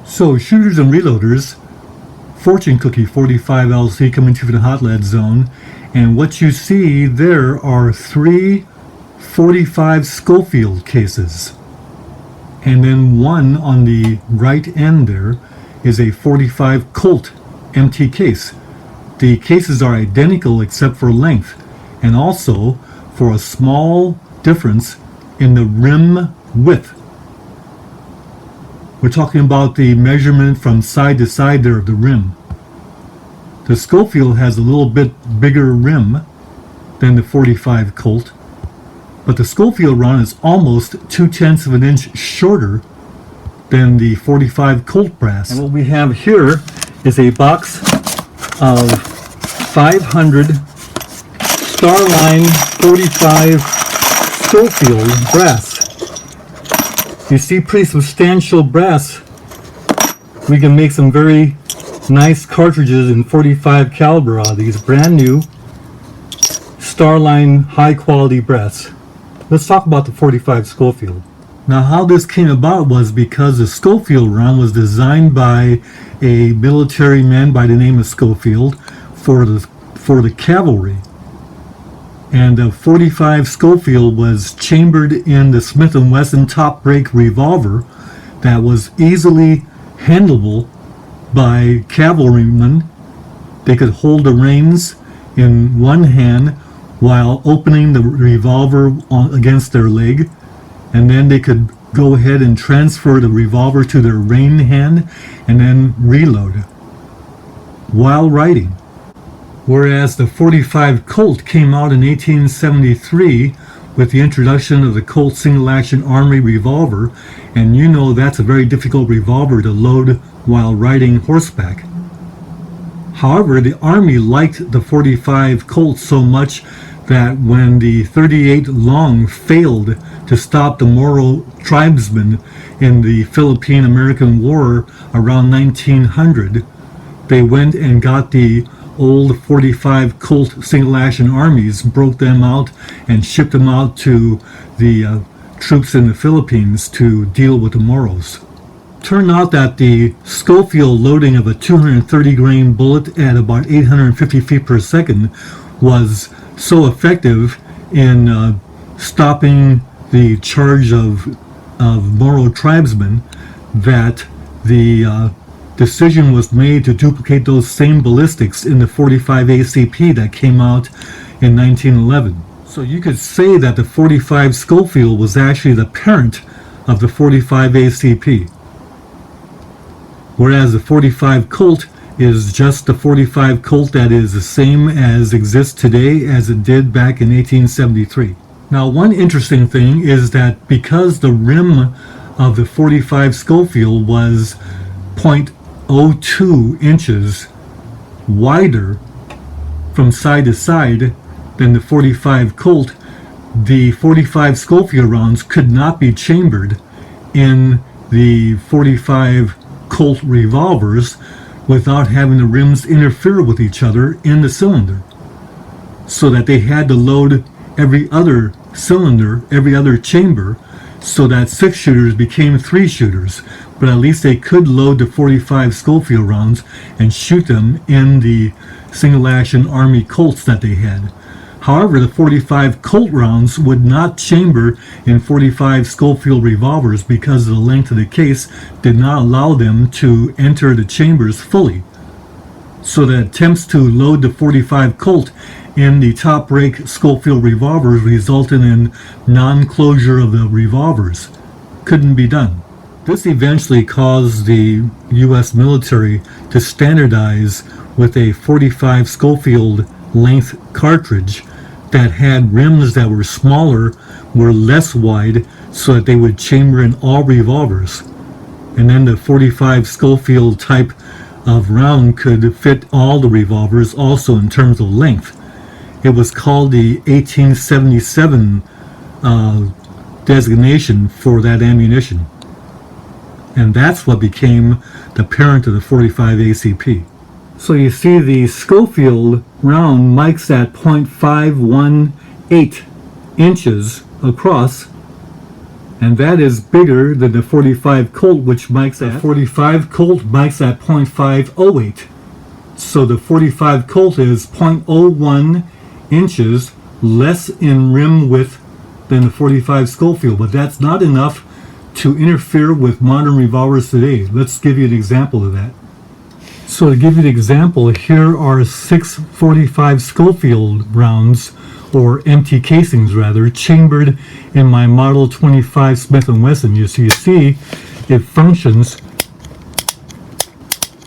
So shooters and reloaders, fortune cookie 45 LC coming to the hot lead zone, and what you see there are three 45 Schofield cases, and then one on the right end there is a 45 Colt empty case. The cases are identical except for length, and also for a small difference in the rim width. We're talking about the measurement from side to side there of the rim. The Schofield has a little bit bigger rim than the 45 Colt, but the Schofield round is almost 2/10 of an inch shorter than the 45 Colt brass. And what we have here is a box of 500 Starline 45 Schofield brass. You see, pretty substantial brass. We can make some very nice cartridges in 45 caliber out of these brand new Starline high quality brass. Let's talk about the 45 Schofield. Now, how this came about was because the Schofield round was designed by a military man by the name of Schofield for the cavalry. And the 45 Schofield was chambered in the Smith & Wesson top break revolver that was easily handleable by cavalrymen. They could hold the reins in one hand while opening the revolver against their leg, and then they could go ahead and transfer the revolver to their rein hand and then reload while riding. Whereas the 45 Colt came out in 1873 with the introduction of the Colt single-action armory revolver, and you know that's a very difficult revolver to load while riding horseback. However, the Army liked the 45 Colt so much that when the 38 Long failed to stop the Moro tribesmen in the Philippine-American War around 1900, they went and got the old 45 Colt single-action armies, broke them out, and shipped them out to the troops in the Philippines to deal with the Moros. Turned out that the Schofield loading of a 230 grain bullet at about 850 feet per second was so effective in stopping the charge of Moro tribesmen that the decision was made to duplicate those same ballistics in the 45 ACP that came out in 1911. So you could say that the 45 Schofield was actually the parent of the 45 ACP, whereas the 45 Colt is just the 45 Colt that is the same as exists today as it did back in 1873. Now, one interesting thing is that because the rim of the 45 Schofield was 0.02 inches wider from side to side than the 45 Colt, the 45 Schofield rounds could not be chambered in the 45 Colt revolvers without having the rims interfere with each other in the cylinder, so that they had to load every other cylinder, every other chamber, so that 6 shooters became 3 shooters, but at least they could load the 45 Schofield rounds and shoot them in the single-action Army Colts that they had. However, the 45 Colt rounds would not chamber in 45 Schofield revolvers because the length of the case did not allow them to enter the chambers fully. So the attempts to load the 45 Colt in the top break Schofield revolvers resulted in non-closure of the revolvers. Couldn't be done. This eventually caused the U.S. military to standardize with a 45 Schofield length cartridge that had rims that were smaller, were less wide, so that they would chamber in all revolvers. And then the 45 Schofield type of round could fit all the revolvers also in terms of length. It was called the 1877 designation for that ammunition. And that's what became the parent of the 45 ACP. So you see the Schofield round mics at 0.518 inches across, and that is bigger than the 45 Colt, which mics at 45 Colt mics at .508. So the 45 Colt is 0.01 inches less in rim width than the 45 Schofield, but that's not enough to interfere with modern revolvers today. Let's give you an example of that. So to give you an example, here are 6 45 Schofield rounds, or empty casings rather, chambered in my Model 25 Smith & Wesson. You see, it functions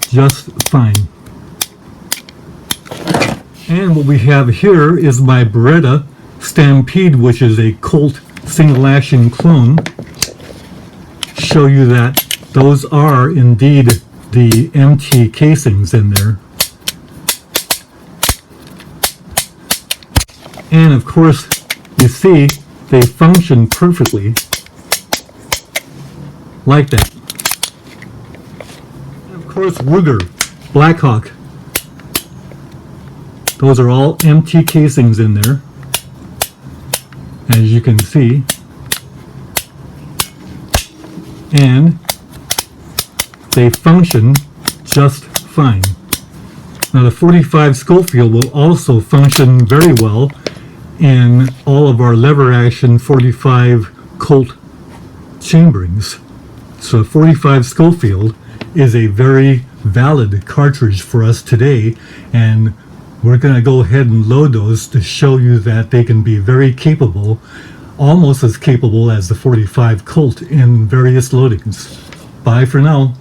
just fine. And what we have here is my Beretta Stampede, which is a Colt single action clone. Show you that those are indeed the empty casings in there. And of course, you see, they function perfectly like that. And of course, Ruger, Blackhawk, those are all empty casings in there, as you can see. And they function just fine. Now the 45 Schofield will also function very well in all of our lever action 45 Colt chamberings. So 45 Schofield is a very valid cartridge for us today, and we're going to go ahead and load those to show you that they can be very capable, almost as capable as the 45 Colt in various loadings. Bye for now.